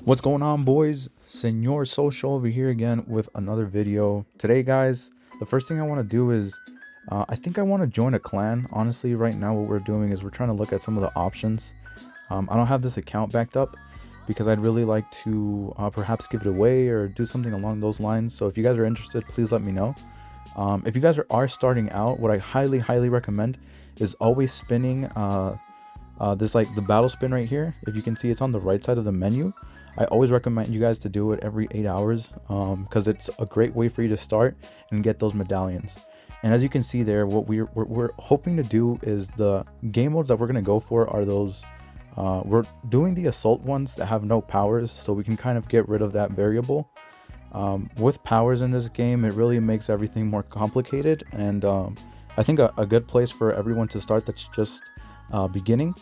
What's going on, boys? Senor Social over here again with another video. Today, guys, the first thing I want to do is I think I want to join a clan. Honestly, right now what we're doing is we're trying to look at some of the options. I don't have this account backed up because I'd really like to perhaps give it away or do something along those lines. So if you guys are interested, please let me know. If you guys are starting out, what I highly recommend is always spinning this, like the battle spin right here. If you can see, it's on the right side of the menu. I always recommend you guys to do it every 8 hours because it's a great way for you to start and get those medallions. And as you can see there, what we're hoping to do is the game modes that we're going to go for are those we're doing the assault ones that have no powers, so we can kind of get rid of that variable. With powers in this game, it really makes everything more complicated, and I think a good place for everyone to start that's just beginning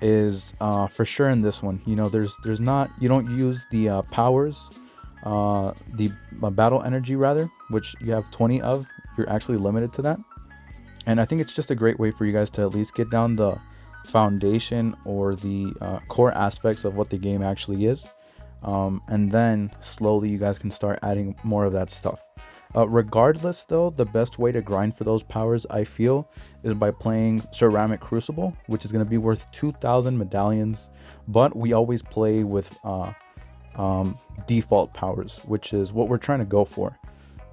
is for sure in this one. You know, there's not, you don't use the powers, the battle energy rather, which you have 20 of. You're actually limited to that, and I think it's just a great way for you guys to at least get down the foundation or the core aspects of what the game actually is, and then slowly you guys can start adding more of that stuff. Regardless though, the best way to grind for those powers, I feel, is by playing Ceramic Crucible, which is going to be worth 2,000 medallions, but we always play with default powers, which is what we're trying to go for.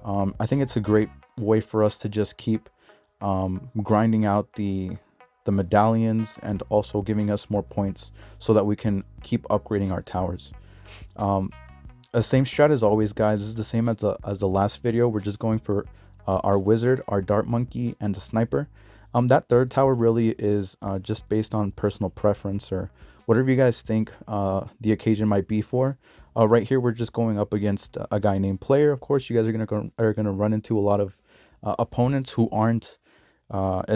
I think it's a great way for us to just keep grinding out the medallions and also giving us more points so that we can keep upgrading our towers. The same strat as always, guys. This is the same as the last video. We're just going for our wizard, our dart monkey, and the sniper. That third tower really is just based on personal preference or whatever you guys think the occasion might be for. Right here, we're just going up against a guy named Player. Of course, you guys are gonna run into a lot of opponents who aren't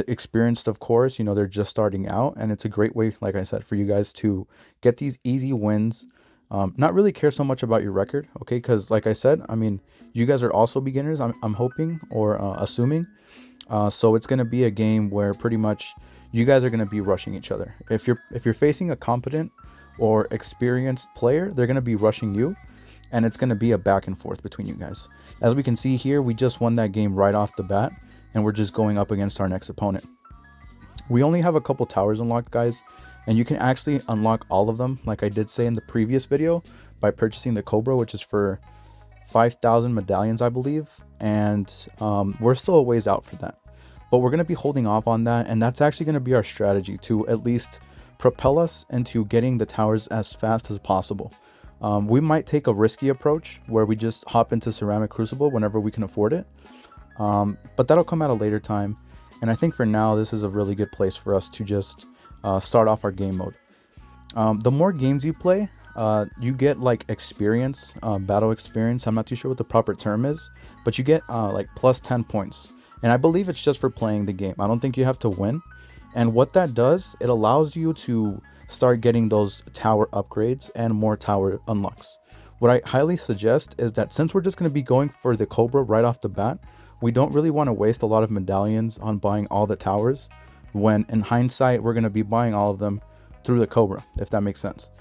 experienced. Of course, you know, they're just starting out, and it's a great way, like I said, for you guys to get these easy wins. Not really care so much about your record, okay? Because like I said, I mean, you guys are also beginners, I'm hoping or assuming. So it's gonna be a game where pretty much you guys are gonna be rushing each other. If you're facing a competent or experienced player, they're gonna be rushing you, and it's gonna be a back and forth between you guys. As we can see here, we just won that game right off the bat, and we're just going up against our next opponent. We only have a couple towers unlocked, guys, and you can actually unlock all of them, like I did say in the previous video, by purchasing the Cobra, which is for 5,000 medallions, I believe, and we're still a ways out for that. But we're going to be holding off on that, and that's actually going to be our strategy to at least propel us into getting the towers as fast as possible. We might take a risky approach where we just hop into Ceramic Crucible whenever we can afford it, but that'll come at a later time. And I think for now, this is a really good place for us to just start off our game mode. The more games you play, you get like experience, battle experience. I'm not too sure what the proper term is, but you get like plus 10 points. And I believe it's just for playing the game. I don't think you have to win. And what that does, it allows you to start getting those tower upgrades and more tower unlocks. What I highly suggest is that since we're just going to be going for the Cobra right off the bat, we don't really want to waste a lot of medallions on buying all the towers, when in hindsight, we're going to be buying all of them through the Cobra, if that makes sense.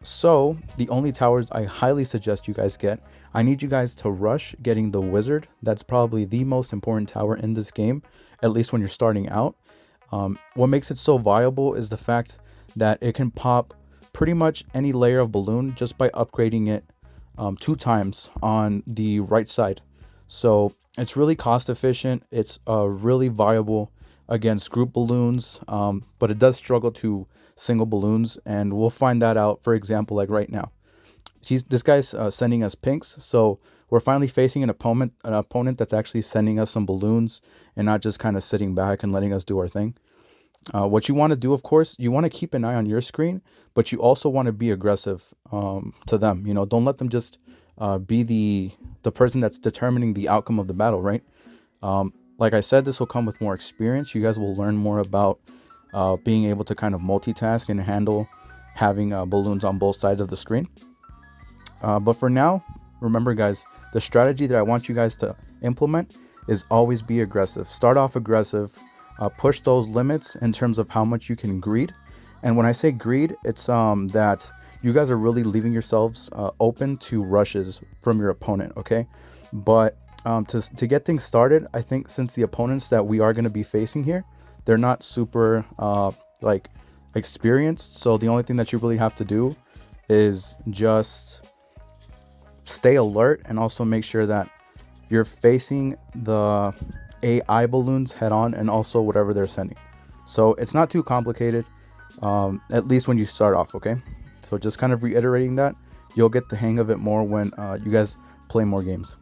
So the only towers I highly suggest you guys get, I need you guys to rush getting the wizard. That's probably the most important tower in this game, at least when you're starting out. What makes it so viable is the fact that it can pop pretty much any layer of balloon just by upgrading it 2 times on the right side. So it's really cost efficient. It's really viable against group balloons, but it does struggle to single balloons, and we'll find that out, for example, like right now. This guy's sending us pinks, so we're finally facing an opponent that's actually sending us some balloons and not just kind of sitting back and letting us do our thing. What you want to do, of course, you want to keep an eye on your screen, but you also want to be aggressive to them. You know, don't let them just be the person that's determining the outcome of the battle, right? Like I said, this will come with more experience. You guys will learn more about being able to kind of multitask and handle having balloons on both sides of the screen. But for now, remember, guys, the strategy that I want you guys to implement is always be aggressive. Start off aggressive, push those limits in terms of how much you can greed, And when I say greed, it's that you guys are really leaving yourselves open to rushes from your opponent, okay? But to get things started, I think since the opponents that we are going to be facing here, they're not super like experienced, so the only thing that you really have to do is just stay alert and also make sure that you're facing the AI balloons head on and also whatever they're sending. So it's not too complicated, at least when you start off, okay? So just kind of reiterating that, you'll get the hang of it more when you guys play more games.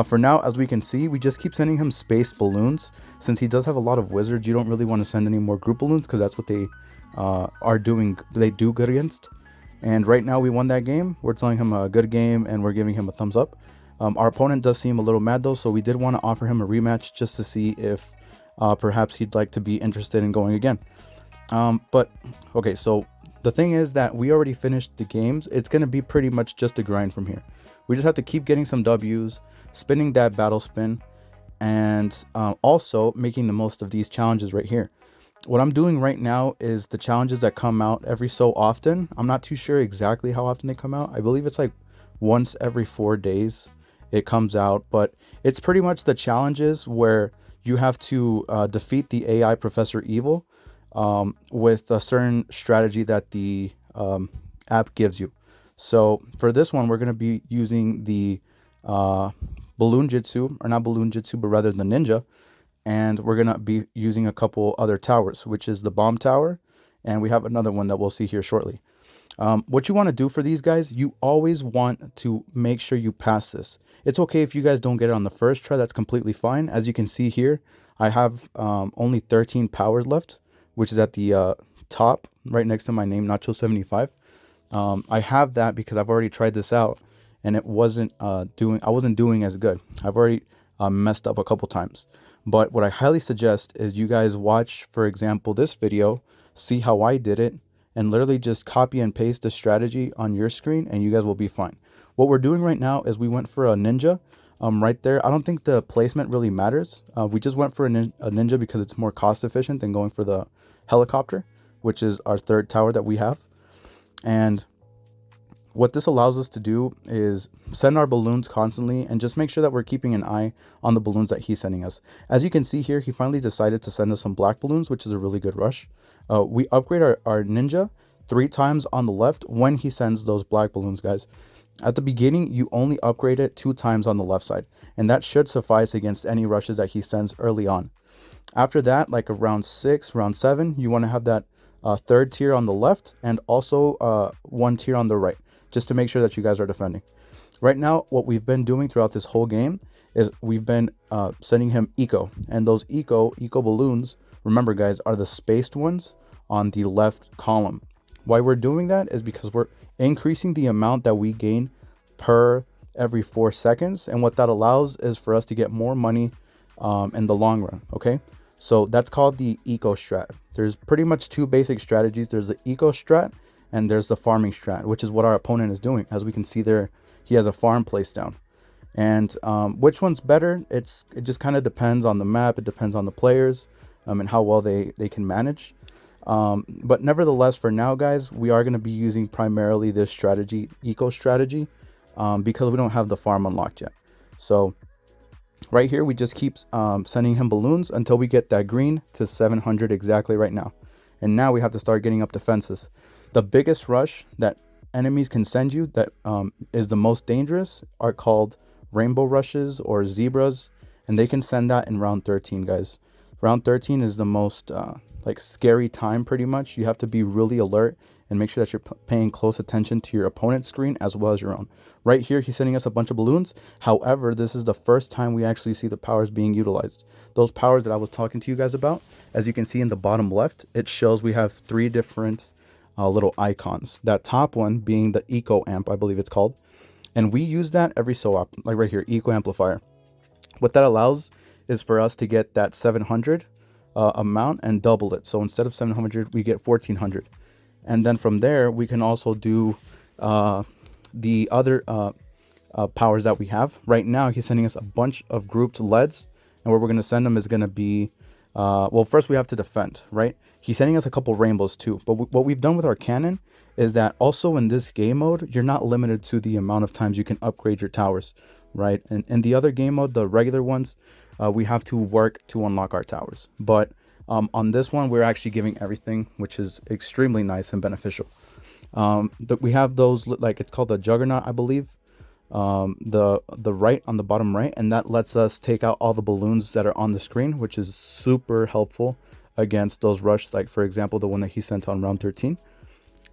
For now, as we can see, we just keep sending him space balloons. Since he does have a lot of wizards, you don't really want to send any more group balloons because that's what they do good against. And right now we won that game. We're telling him a good game and we're giving him a thumbs up. Our opponent does seem a little mad though, so we did want to offer him a rematch just to see if perhaps he'd like to be interested in going again. But okay, so the thing is that we already finished the games. It's going to be pretty much just a grind from here. We just have to keep getting some W's, spinning that battle spin, and also making the most of these challenges right here. What I'm doing right now is the challenges that come out every so often. I'm not too sure exactly how often they come out. I believe it's like once every 4 days it comes out, but it's pretty much the challenges where you have to defeat the AI Professor Evil with a certain strategy that the app gives you. So for this one, we're going to be using the balloon jitsu, or not balloon jitsu, but rather the ninja. And we're going to be using a couple other towers, which is the bomb tower. And we have another one that we'll see here shortly. What you want to do for these guys, you always want to make sure you pass this. It's okay if you guys don't get it on the first try. That's completely fine. As you can see here, I have only 13 powers left, which is at the top right next to my name, Nacho75. I have that because I've already tried this out and it wasn't I wasn't doing as good. I've already messed up a couple times. But what I highly suggest is you guys watch, for example, this video, see how I did it, and literally just copy and paste the strategy on your screen and you guys will be fine. What we're doing right now is we went for a ninja right there. I don't think the placement really matters. We just went for a ninja because it's more cost efficient than going for the helicopter, which is our third tower that we have. And what this allows us to do is send our balloons constantly and just make sure that we're keeping an eye on the balloons that he's sending us. As you can see here, he finally decided to send us some black balloons, which is a really good rush. We upgrade our ninja 3 times on the left when he sends those black balloons, guys. At the beginning, you only upgrade it 2 times on the left side, and that should suffice against any rushes that he sends early on. After that, like around 6, round 7, you want to have that third tier on the left and also 1 tier on the right, just to make sure that you guys are defending. Right now, what we've been doing throughout this whole game is we've been sending him eco, and those eco balloons, remember guys, are the spaced ones on the left column. Why we're doing that is because we're increasing the amount that we gain per every 4 seconds, and what that allows is for us to get more money in the long run, okay? So that's called the eco strat. There's pretty much 2 basic strategies. There's the eco strat and there's the farming strat, which is what our opponent is doing. As we can see there, he has a farm placed down. And which one's better? It just kind of depends on the map. It depends on the players and how well they can manage. But nevertheless, for now, guys, we are going to be using primarily this strategy, eco strategy, because we don't have the farm unlocked yet. So right here, we just keep sending him balloons until we get that green to 700 exactly right now. And now we have to start getting up defenses. The biggest rush that enemies can send you that is the most dangerous are called rainbow rushes or zebras, and they can send that in round 13, guys. Round 13 is the most like scary time pretty much. You have to be really alert and make sure that you're paying close attention to your opponent's screen as well as your own. Right here, he's sending us a bunch of balloons. However, this is the first time we actually see the powers being utilized. Those powers that I was talking to you guys about, as you can see in the bottom left, it shows we have 3 different little icons. That top one being the eco amp, I believe it's called, and we use that every so often, like right here, eco amplifier. What that allows is for us to get that 700 amount and double it. So instead of 700, we get 1400, and then from there we can also do the other powers that we have. Right now he's sending us a bunch of grouped leads, and where we're going to send them is going to be Well, first we have to defend, right? He's sending us a couple rainbows too. But what we've done with our cannon is that also in this game mode, you're not limited to the amount of times you can upgrade your towers, right? And in the other game mode, the regular ones, we have to work to unlock our towers. But on this one, we're actually giving everything, which is extremely nice and beneficial. We have those, like, it's called the Juggernaut, I believe. The right on the bottom right, and that lets us take out all the balloons that are on the screen, which is super helpful against those rush, like for example the one that he sent on round 13.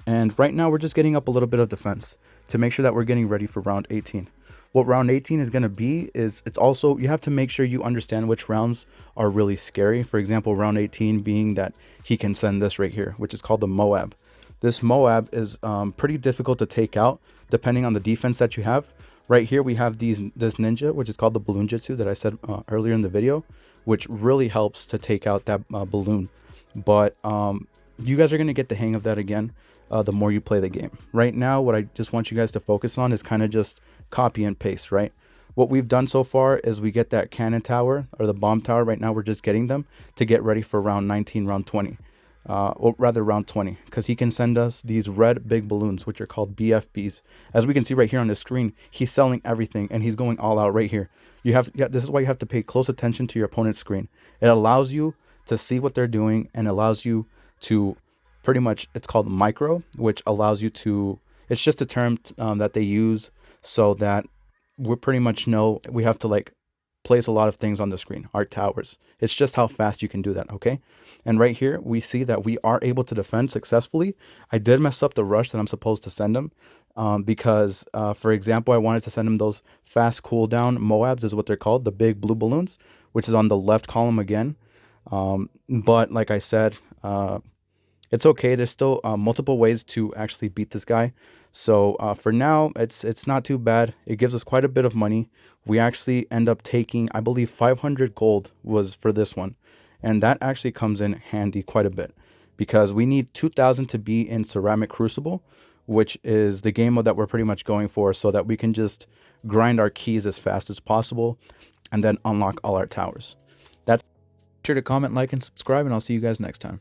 And right now we're just getting up a little bit of defense to make sure that we're getting ready for round 18. What round 18 is going to be is, it's also, you have to make sure you understand which rounds are really scary. For example, round 18 being that he can send this right here, which is called the Moab. This Moab is pretty difficult to take out depending on the defense that you have. Right here we have this ninja, which is called the balloon jitsu that I said earlier in the video, which really helps to take out that balloon. But you guys are going to get the hang of that again the more you play the game. Right now, what I just want you guys to focus on is kind of just copy and paste, right? What we've done so far is we get that cannon tower or the bomb tower. Right now we're just getting them to get ready for round 19, round 20. Or rather round 20, because he can send us these red big balloons, which are called BFBs. As we can see right here on the screen, he's selling everything and he's going all out right here. This is why you have to pay close attention to your opponent's screen. It allows you to see what they're doing and allows you to pretty much, it's called micro, which allows you to, it's just a term that they use so that we pretty much know we have to like place a lot of things on the screen, our towers. It's just how fast you can do that, okay? And right here, we see that we are able to defend successfully. I did mess up the rush that I'm supposed to send him because, for example, I wanted to send him those fast cooldown Moabs, is what they're called, the big blue balloons, which is on the left column again. But like I said, it's okay. There's still multiple ways to actually beat this guy. So for now, it's not too bad. It gives us quite a bit of money. We actually end up taking, I believe 500 gold was for this one. And that actually comes in handy quite a bit because we need 2,000 to be in Ceramic Crucible, which is the game mode that we're pretty much going for so that we can just grind our keys as fast as possible and then unlock all our towers. That's, be sure to comment, like, and subscribe, and I'll see you guys next time.